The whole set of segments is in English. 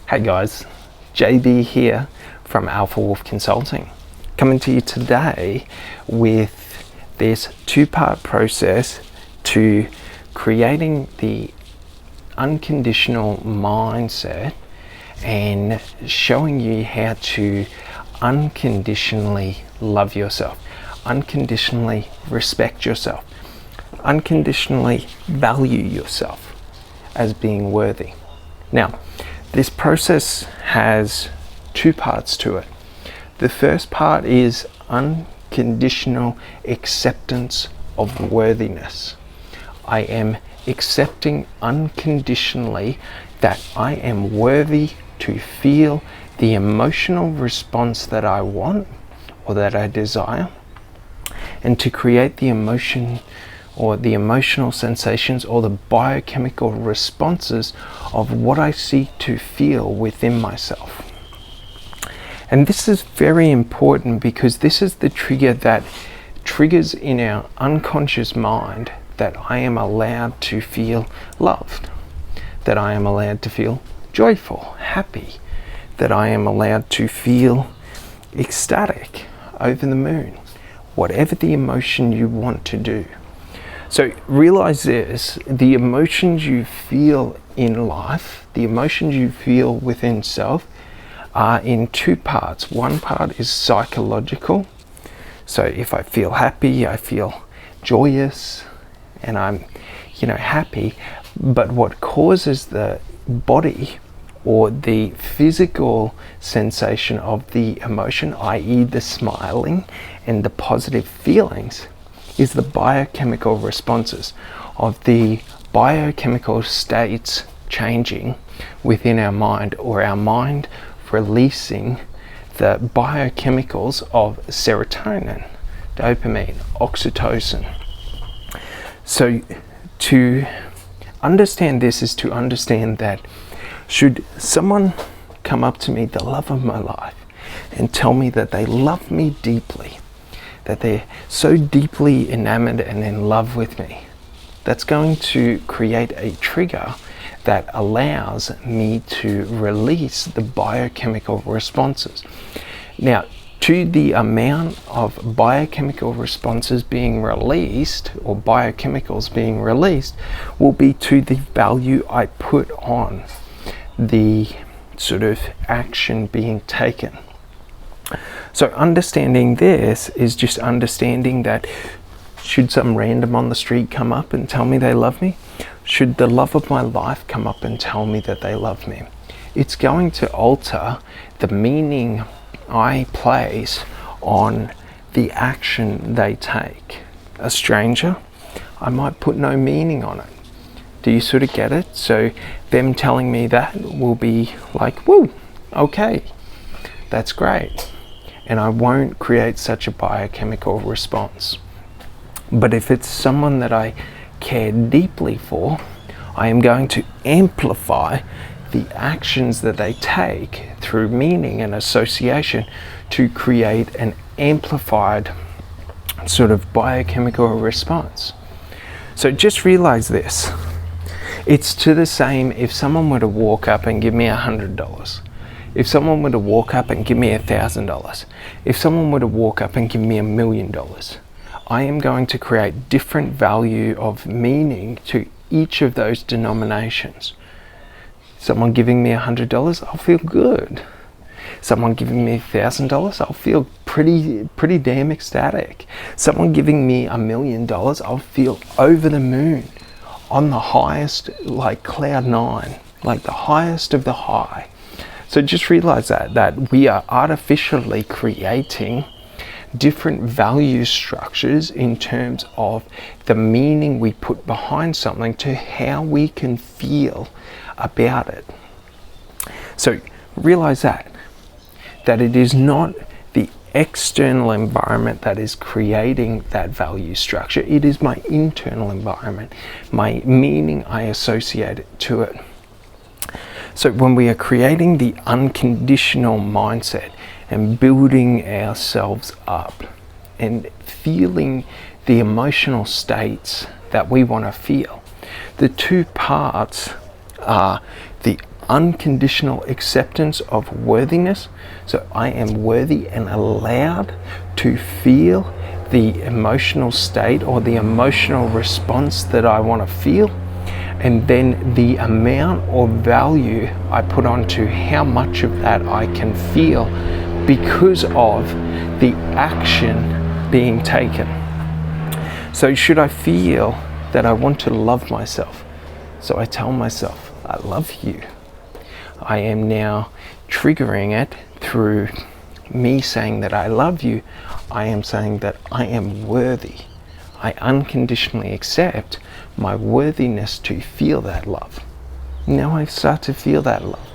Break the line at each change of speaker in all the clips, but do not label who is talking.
Hey guys, JB here from Alpha Wolf Consulting, coming to you today with this two-part process to creating the unconditional mindset and showing you how to unconditionally love yourself, unconditionally respect yourself, unconditionally value yourself as being worthy. Now, this process has two parts to it. The first part is unconditional acceptance of worthiness. I am accepting unconditionally that I am worthy to feel the emotional response that I want or that I desire, and to create the emotion or the emotional sensations or the biochemical responses of what I seek to feel within myself. And this is very important because this is the trigger that triggers in our unconscious mind that I am allowed to feel loved, that I am allowed to feel joyful, happy, that I am allowed to feel ecstatic, over the moon, whatever the emotion you want to do. So realize this, the emotions you feel in life, the emotions you feel within self are in two parts. One part is psychological. So if I feel happy, I feel joyous and I'm, happy. But what causes the body or the physical sensation of the emotion, i.e. the smiling and the positive feelings, is the biochemical responses of the biochemical states changing within our mind, or our mind releasing the biochemicals of serotonin, dopamine, oxytocin. So to understand this is to understand that should someone come up to me, the love of my life, and tell me that they love me deeply, that they're so deeply enamored and in love with me, that's going to create a trigger that allows me to release the biochemical responses. Now, to the amount of biochemical responses being released, or biochemicals being released, will be to the value I put on the sort of action being taken. So understanding this is just understanding that should some random on the street come up and tell me they love me, should the love of my life come up and tell me that they love me, it's going to alter the meaning I place on the action they take. A stranger, I might put no meaning on it. Do you sort of get it? So them telling me that will be like, woo, okay, that's great. And I won't create such a biochemical response. But if it's someone that I care deeply for, I am going to amplify the actions that they take through meaning and association to create an amplified sort of biochemical response. So just realize this. It's to the same if someone were to walk up and give me $100. If someone were to walk up and give me $1,000, if someone were to walk up and give me $1 million, I am going to create different value of meaning to each of those denominations. Someone giving me $100, I'll feel good. Someone giving me $1,000, I'll feel pretty damn ecstatic. Someone giving me $1 million, I'll feel over the moon, on the highest, like cloud nine, like the highest of the high. So just realize that we are artificially creating different value structures in terms of the meaning we put behind something to how we can feel about it. So realize that it is not the external environment that is creating that value structure. It is my internal environment, my meaning I associate to it. So when we are creating the unconditional mindset and building ourselves up and feeling the emotional states that we want to feel, the two parts are the unconditional acceptance of worthiness. So I am worthy and allowed to feel the emotional state or the emotional response that I want to feel. And then the amount or value I put onto how much of that I can feel because of the action being taken. So should I feel that I want to love myself, so I tell myself, I love you. I am now triggering it through me saying that I love you. I am saying that I am worthy. I unconditionally accept my worthiness to feel that love. Now I start to feel that love.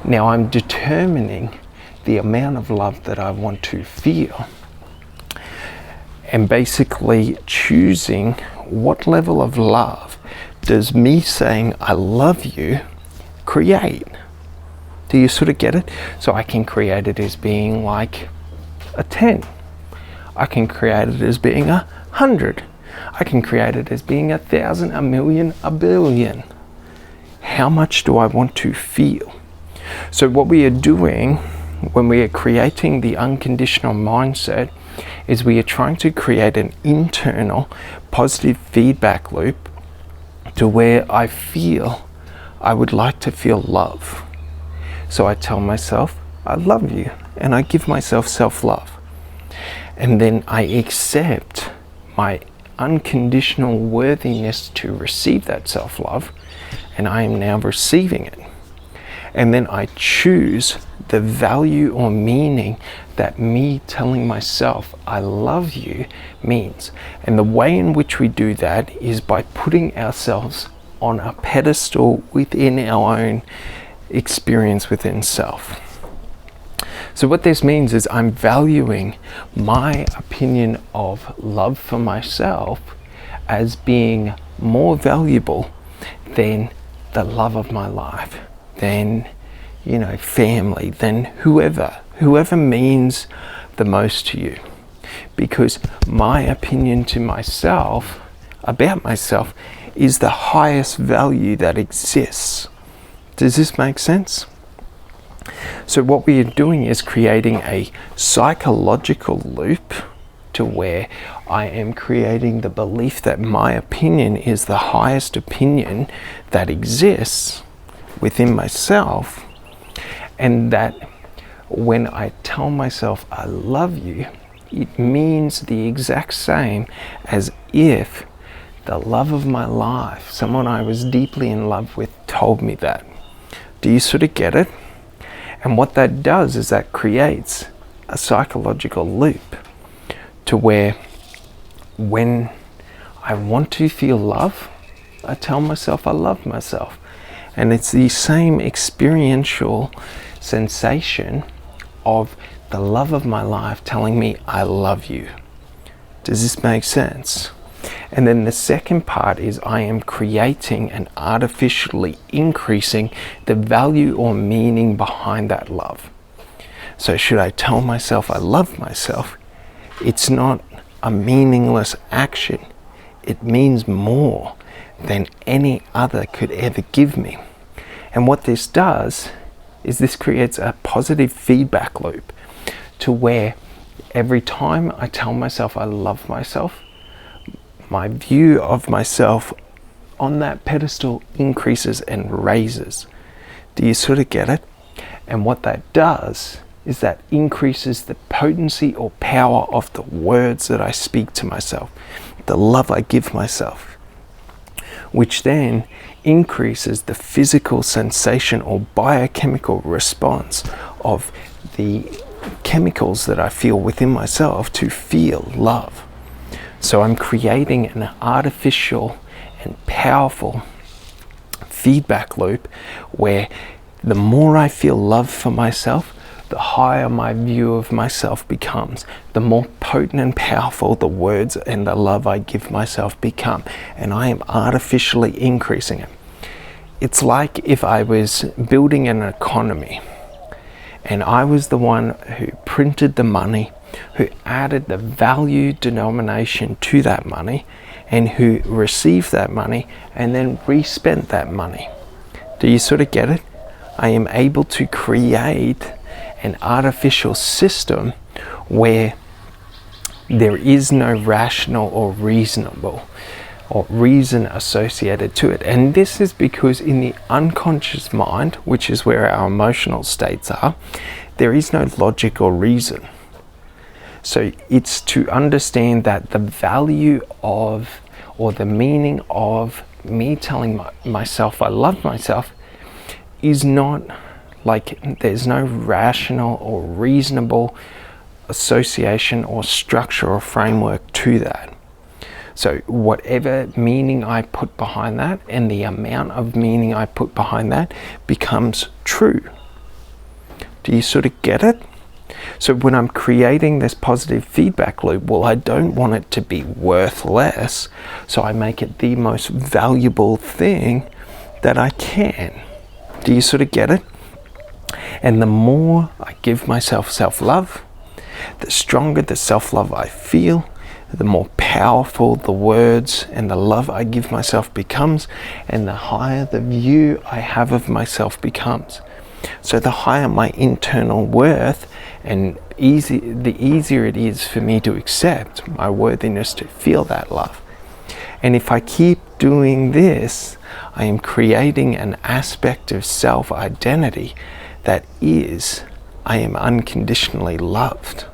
Now I'm determining the amount of love that I want to feel, and basically choosing what level of love does me saying I love you create. Do you sort of get it? So I can create it as being like a 10. I can create it as being 100. I can create it as being 1,000, 1,000,000, 1,000,000,000. How much do I want to feel? So what we are doing when we are creating the unconditional mindset is we are trying to create an internal positive feedback loop to where I feel I would like to feel love. So I tell myself, I love you, and I give myself self-love. And then I accept my unconditional worthiness to receive that self-love, and I am now receiving it. And then I choose the value or meaning that me telling myself I love you means. And the way in which we do that is by putting ourselves on a pedestal within our own experience within self. So what this means is I'm valuing my opinion of love for myself as being more valuable than the love of my life, than family, than whoever means the most to you. Because my opinion to myself, about myself, is the highest value that exists. Does this make sense? So what we are doing is creating a psychological loop to where I am creating the belief that my opinion is the highest opinion that exists within myself, and that when I tell myself I love you, it means the exact same as if the love of my life, someone I was deeply in love with, told me that. Do you sort of get it? And what that does is that creates a psychological loop to where when I want to feel love, I tell myself I love myself. And it's the same experiential sensation of the love of my life telling me I love you. Does this make sense? And then the second part is I am creating and artificially increasing the value or meaning behind that love. So should I tell myself I love myself, it's not a meaningless action. It means more than any other could ever give me. And what this does is this creates a positive feedback loop to where every time I tell myself I love myself, my view of myself on that pedestal increases and raises. Do you sort of get it? And what that does is that increases the potency or power of the words that I speak to myself, the love I give myself, which then increases the physical sensation or biochemical response of the chemicals that I feel within myself to feel love. So I'm creating an artificial and powerful feedback loop where the more I feel love for myself, the higher my view of myself becomes, the more potent and powerful the words and the love I give myself become, and I am artificially increasing it. It's like if I was building an economy and I was the one who printed the money, who added the value denomination to that money, and who received that money and then respent that money. Do you sort of get it? I am able to create an artificial system where there is no rational or reasonable or reason associated to it. And this is because in the unconscious mind, which is where our emotional states are, there is no logic or reason. So it's to understand that the value of, or the meaning of me telling myself I love myself is not like, there's no rational or reasonable association or structure or framework to that. So whatever meaning I put behind that and the amount of meaning I put behind that becomes true. Do you sort of get it? So when I'm creating this positive feedback loop, well, I don't want it to be worth less, so I make it the most valuable thing that I can. Do you sort of get it? And the more I give myself self-love, the stronger the self-love I feel, the more powerful the words and the love I give myself becomes, and the higher the view I have of myself becomes. So the higher my internal worth, and the easier it is for me to accept my worthiness, to feel that love. And if I keep doing this, I am creating an aspect of self-identity that is, I am unconditionally loved.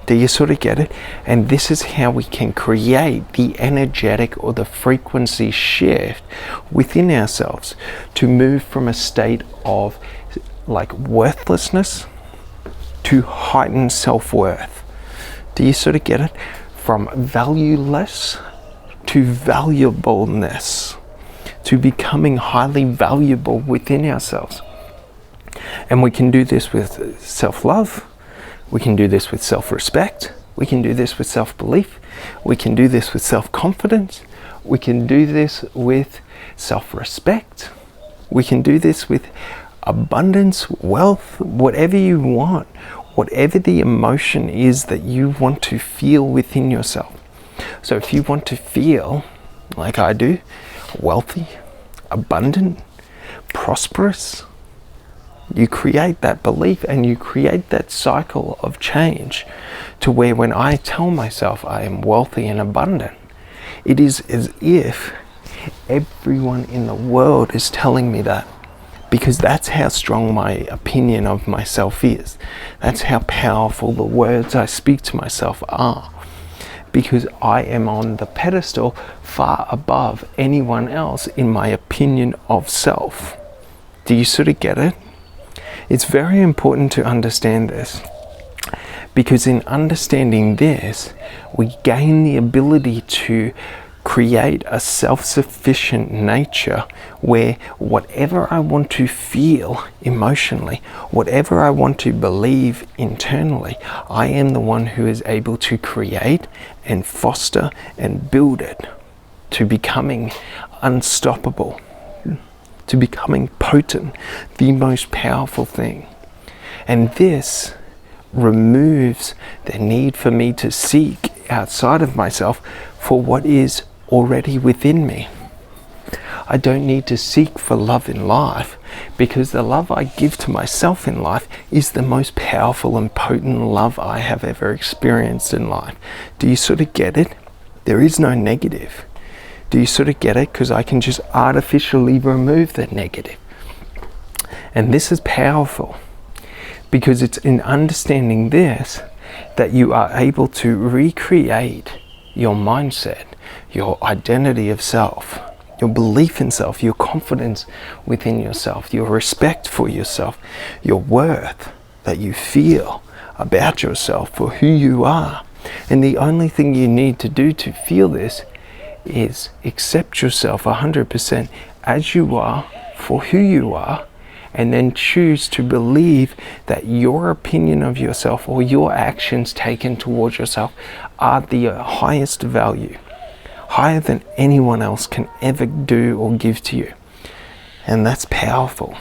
Do you sort of get it? And this is how we can create the energetic or the frequency shift within ourselves to move from a state of like worthlessness to heightened self-worth. Do you sort of get it? From valueless to valuableness, to becoming highly valuable within ourselves. And we can do this with self-love. We can do this with self-respect. We can do this with self-belief. We can do this with self-confidence. We can do this with self-respect. We can do this with abundance, wealth, whatever you want, whatever the emotion is that you want to feel within yourself. So if you want to feel, like I do, wealthy, abundant, prosperous, you create that belief and you create that cycle of change to where when I tell myself I am wealthy and abundant, it is as if everyone in the world is telling me that, because that's how strong my opinion of myself is. That's how powerful the words I speak to myself are, because I am on the pedestal far above anyone else in my opinion of self. Do you sort of get it? It's very important to understand this, because in understanding this, we gain the ability to create a self-sufficient nature where whatever I want to feel emotionally, whatever I want to believe internally, I am the one who is able to create and foster and build it to becoming unstoppable, to becoming potent, the most powerful thing. And this removes the need for me to seek outside of myself for what is already within me. I don't need to seek for love in life, because the love I give to myself in life is the most powerful and potent love I have ever experienced in life. Do you sort of get it? There is no negative. Do you sort of get it? Because I can just artificially remove the negative. And this is powerful, because it's in understanding this that you are able to recreate your mindset, your identity of self, your belief in self, your confidence within yourself, your respect for yourself, your worth that you feel about yourself for who you are. And the only thing you need to do to feel this is accept yourself 100% as you are, for who you are, and then choose to believe that your opinion of yourself or your actions taken towards yourself are the highest value, higher than anyone else can ever do or give to you. And that's powerful.